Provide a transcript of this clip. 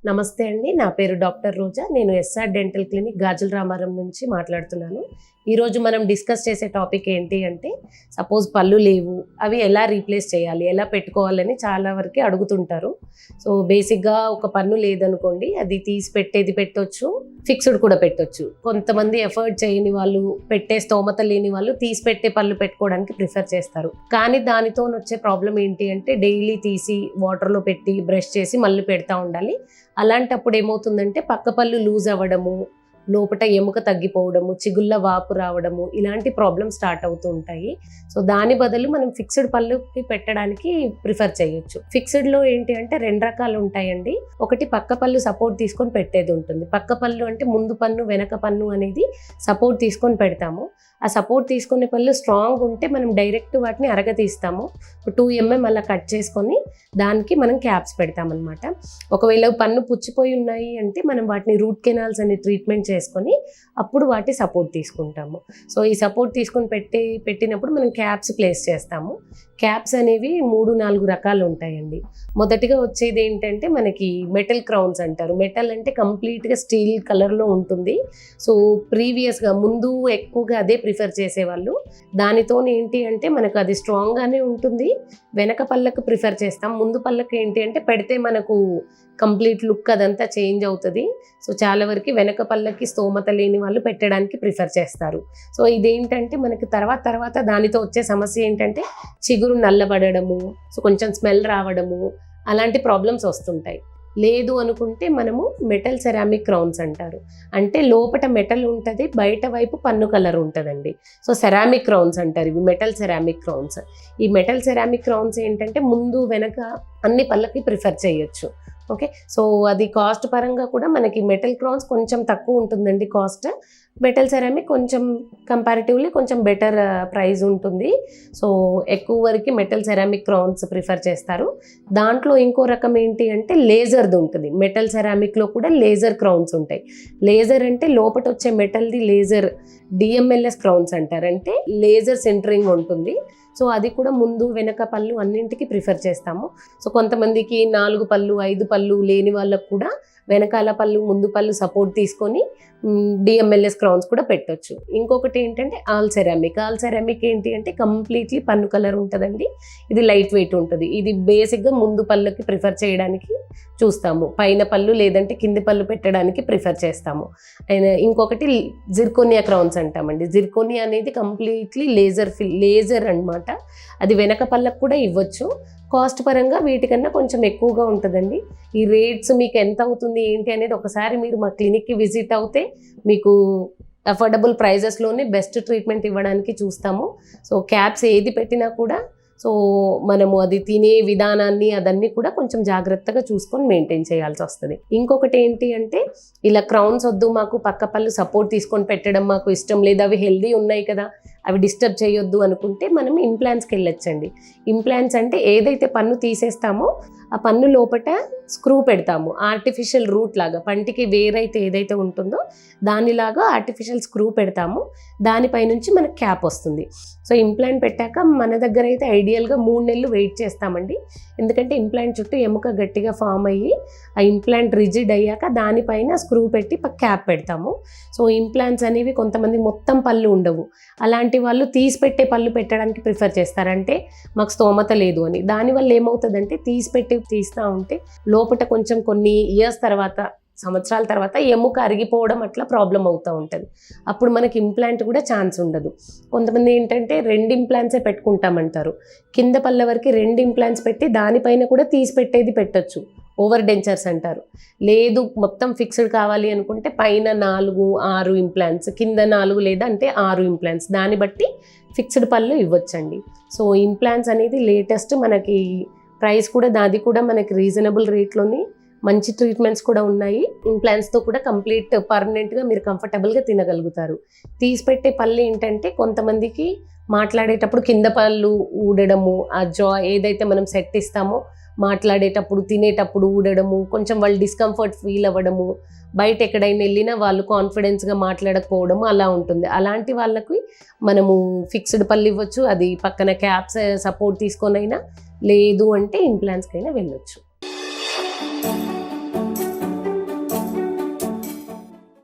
నమస్తే అండి. నా పేరు డాక్టర్ రోజా. నేను ఎస్ఆర్ డెంటల్ క్లినిక్ గాజుల రామారం నుంచి మాట్లాడుతున్నాను. ఈరోజు మనం డిస్కస్ చేసే టాపిక్ ఏంటి అంటే, సపోజ్ పళ్ళు లేవు, అవి ఎలా రీప్లేస్ చేయాలి, ఎలా పెట్టుకోవాలని చాలా వరకు అడుగుతుంటారు. సో బేసిక్గా ఒక పన్ను లేదనుకోండి, అది తీసి పెట్టేది పెట్టొచ్చు, ఫిక్స్డ్ కూడా పెట్టొచ్చు. కొంతమంది ఎఫర్ట్ చేయని వాళ్ళు, పెట్టే స్తోమత లేని వాళ్ళు తీసి పెట్టే పళ్ళు పెట్టుకోవడానికి ప్రిఫర్ చేస్తారు. కానీ దానితో వచ్చే ప్రాబ్లం ఏంటి అంటే, డైలీ తీసి వాటర్లో పెట్టి బ్రష్ చేసి మళ్ళీ పెడతా ఉండాలి. అలాంటప్పుడు ఏమవుతుందంటే పక్క పళ్ళు లూజ్ అవ్వడము, లోపల ఎముక తగ్గిపోవడము, చిగుళ్ళ వాపు రావడము, ఇలాంటి ప్రాబ్లమ్స్ స్టార్ట్ అవుతూ ఉంటాయి. సో దాని బదులు మనం ఫిక్స్డ్ పళ్ళుకి పెట్టడానికి ప్రిఫర్ చేయొచ్చు. ఫిక్స్డ్లో ఏంటి అంటే 2 రకాలు ఉంటాయండి. ఒకటి పక్క పళ్ళు సపోర్ట్ తీసుకొని పెట్టేది ఉంటుంది. పక్క పళ్ళు అంటే ముందు పన్ను వెనక పన్ను అనేది సపోర్ట్ తీసుకొని పెడతాము. ఆ సపోర్ట్ తీసుకునే పళ్ళు స్ట్రాంగ్ ఉంటే మనం డైరెక్ట్ వాటిని అరగతీస్తాము. 2 mm అలా కట్ చేసుకొని దానికి మనం క్యాప్స్ పెడతామన్నమాట. ఒకవేళ పన్ను పుచ్చిపోయి ఉన్నాయి అంటే మనం వాటిని రూట్ కెనాల్స్ అనే ట్రీట్మెంట్ చేసుకొని అప్పుడు వాటి సపోర్ట్ తీసుకుంటాము. సో ఈ సపోర్ట్ తీసుకొని పెట్టినప్పుడు మనం క్యాప్స్ ప్లేస్ చేస్తాము. క్యాప్స్ అనేవి 3-4 రకాలు ఉంటాయండి. మొదటిగా వచ్చేది ఏంటంటే మనకి మెటల్ క్రౌన్స్ అంటారు. మెటల్ అంటే కంప్లీట్గా స్టీల్ కలర్లో ఉంటుంది. సో ప్రీవియస్గా ముందు ఎక్కువగా అదే ప్రిఫర్ చేసేవాళ్ళు. దానితో ఏంటి అంటే మనకు అది స్ట్రాంగ్గానే ఉంటుంది. వెనక పళ్ళకు ప్రిఫర్ చేస్తాం. ముందు పళ్ళకి ఏంటి అంటే పెడితే మనకు కంప్లీట్ లుక్ అదంతా చేంజ్ అవుతుంది. సో చాలా వరకు వెనక పళ్ళకి స్తోమత లేని వాళ్ళు పెట్టడానికి ప్రిఫర్ చేస్తారు. సో ఇదేంటంటే మనకి తర్వాత దానితో వచ్చే సమస్య ఏంటంటే చిగురు నల్లబడము, సో కొంచెం స్మెల్ రావడము, అలాంటి ప్రాబ్లమ్స్ వస్తుంటాయి. లేదు అనుకుంటే మనము మెటల్ సెరామిక్ క్రౌన్స్ అంటారు. అంటే లోపట మెటల్ ఉంటుంది, బయట వైపు పన్ను కలర్ ఉంటుందండి. సో సెరామిక్ క్రౌన్స్ అంటారు ఇవి, మెటల్ సెరామిక్ క్రౌన్స్. ఈ మెటల్ సెరామిక్ క్రౌన్స్ ఏంటంటే ముందు వెనక అన్ని పళ్ళకి ప్రిఫర్ చేయొచ్చు. ఓకే, సో అది కాస్ట్ పరంగా కూడా మనకి మెటల్ క్రౌన్స్ కొంచెం తక్కువ ఉంటుందండి కాస్ట్. మెటల్ సెరామిక్ కొంచెం కంపారిటివ్లీ కొంచెం బెటర్ ప్రైస్ ఉంటుంది. సో ఎక్కువ వరకు మెటల్ సెరామిక్ క్రౌన్స్ ప్రిఫర్ చేస్తారు. దాంట్లో ఇంకో రకం ఏంటి అంటే లేజర్ది ఉంటుంది. మెటల్ సెరామిక్లో కూడా లేజర్ క్రౌన్స్ ఉంటాయి. లేజర్ అంటే లోపల వచ్చే మెటల్ది లేజర్, డిఎంఎల్ఎస్ క్రౌన్స్ అంటారు. అంటే లేజర్ సెంటరింగ్ ఉంటుంది. సో అది కూడా ముందు వెనక పళ్ళు అన్నింటికి ప్రిఫర్ చేస్తాము. సో కొంతమందికి 4 పళ్ళు 5 పళ్ళు లేని వాళ్ళకు కూడా వెనకాల పళ్ళు ముందు పళ్ళు సపోర్ట్ తీసుకొని డిఎంఎల్ఎస్ క్రౌన్స్ కూడా పెట్టొచ్చు. ఇంకొకటి ఏంటంటే ఆల్ సెరామిక్ ఏంటి అంటే కంప్లీట్లీ పన్ను కలర్ ఉంటుందండి. ఇది లైట్ వెయిట్ ఉంటుంది. ఇది బేసిక్గా ముందు పళ్ళకి ప్రిఫర్ చేయడానికి చూస్తాము. పైన పళ్ళు లేదంటే కింది పళ్ళు పెట్టడానికి ప్రిఫర్ చేస్తాము. ఇంకొకటి జిర్కోనియా క్రౌన్స్ అంటామండి. జిర్కోనియా అనేది కంప్లీట్లీ లేజర్ అన్నమాట. అది వెనక పళ్ళకు కూడా ఇవ్వచ్చు. కాస్ట్ పరంగా వీటికన్నా కొంచెం ఎక్కువగా ఉంటుందండి. ఈ రేట్స్ మీకు ఎంత అవుతుంది ఏంటి అనేది ఒకసారి మీరు మా క్లినిక్కి విజిట్ అవుతే మీకు అఫోర్డబుల్ ప్రైజెస్లోనే బెస్ట్ ట్రీట్మెంట్ ఇవ్వడానికి చూస్తాము. సో క్యాప్స్ ఏది పెట్టినా కూడా సో మనము అది తినే విధానాన్ని అదన్నీ కూడా కొంచెం జాగ్రత్తగా చూసుకొని మెయింటైన్ చేయాల్సి వస్తుంది. ఇంకొకటి ఏంటి అంటే ఇలా క్రౌన్స్ వద్దు, మాకు పక్క పళ్ళు సపోర్ట్ తీసుకొని పెట్టడం మాకు ఇష్టం లేదు, అవి హెల్దీ ఉన్నాయి కదా, అవి డిస్టర్బ్ చేయొద్దు అనుకుంటే మనం ఇంప్లాంట్స్కి వెళ్ళొచ్చండి. ఇంప్లాంట్స్ అంటే ఏదైతే పన్ను తీసేస్తామో ఆ పన్ను లోపల స్క్రూ పెడతాము. ఆర్టిఫిషియల్ రూట్ లాగా పంటికి వేరైతే ఏదైతే ఉంటుందో దానిలాగా ఆర్టిఫిషియల్ స్క్రూ పెడతాము. దానిపై నుంచి మనకు క్యాప్ వస్తుంది. సో ఇంప్లాంట్ పెట్టాక మన దగ్గర అయితే ఐడియల్గా 3 నెలలు వెయిట్ చేస్తామండి. ఎందుకంటే ఇంప్లాంట్ చుట్టూ ఎముక గట్టిగా ఫామ్ అయ్యి ఆ ఇంప్లాంట్ రిజిడ్ అయ్యాక దానిపైన స్క్రూ పెట్టి క్యాప్ పెడతాము. సో ఇంప్లాంట్స్ అనేవి కొంతమంది మొత్తం పళ్ళు ఉండవు. అలాంటి వాళ్ళు తీసి పెట్టే పళ్ళు పెట్టడానికి ప్రిఫర్ చేస్తారంటే మాకు స్తోమత లేదు అని. దానివల్ల ఏమవుతుందంటే తీస్తూ ఉంటే లోపల కొంచెం కొన్ని ఇయర్స్ తర్వాత, సంవత్సరాల తర్వాత ఎముక అరిగిపోవడం అట్లా ప్రాబ్లం అవుతూ ఉంటుంది. అప్పుడు మనకి ఇంప్లాంట్ కూడా ఛాన్స్ ఉండదు. కొంతమంది ఏంటంటే 2 ఇంప్లాంట్సే పెట్టుకుంటామంటారు. కింద పళ్ళ వరకు 2 ఇంప్లాంట్స్ పెట్టి దానిపైన కూడా తీసి పెట్టేది పెట్టొచ్చు. ఓవర్ డెంచర్స్ అంటారు. లేదు మొత్తం ఫిక్స్డ్ కావాలి అనుకుంటే పైన 4-6 ఇంప్లాంట్స్, కింద 4 లేదా అంటే 6 ఇంప్లాంట్స్, దాన్ని బట్టి ఫిక్స్డ్ పళ్ళు ఇవ్వచ్చండి. సో ఇంప్లాంట్స్ అనేది లేటెస్ట్, మనకి ప్రైస్ కూడా దాది కూడా మనకి రీజనబుల్ రేట్లోని మంచి ట్రీట్మెంట్స్ కూడా ఉన్నాయి. ఇంప్లాంట్స్తో కూడా కంప్లీట్ పర్మనెంట్గా మీరు కంఫర్టబుల్గా తినగలుగుతారు. తీసిపెట్టే పళ్ళు ఏంటంటే కొంతమందికి మాట్లాడేటప్పుడు కింద పళ్ళు ఊడడము, ఆ ఏదైతే మనం సెట్ ఇస్తామో మాట్లాడేటప్పుడు తినేటప్పుడు ఊడడము, కొంచెం వాళ్ళు డిస్కంఫర్ట్ ఫీల్ అవ్వడము, బయట ఎక్కడైనా వెళ్ళినా వాళ్ళు కాన్ఫిడెన్స్గా మాట్లాడకపోవడము అలా ఉంటుంది. అలాంటి వాళ్ళకి మనము ఫిక్స్డ్ పళ్ళు ఇవ్వచ్చు. అది పక్కన క్యాప్స్ సపోర్ట్ తీసుకొనైనా, లేదు అంటే ఇంప్లాంట్స్కైనా వెళ్ళొచ్చు.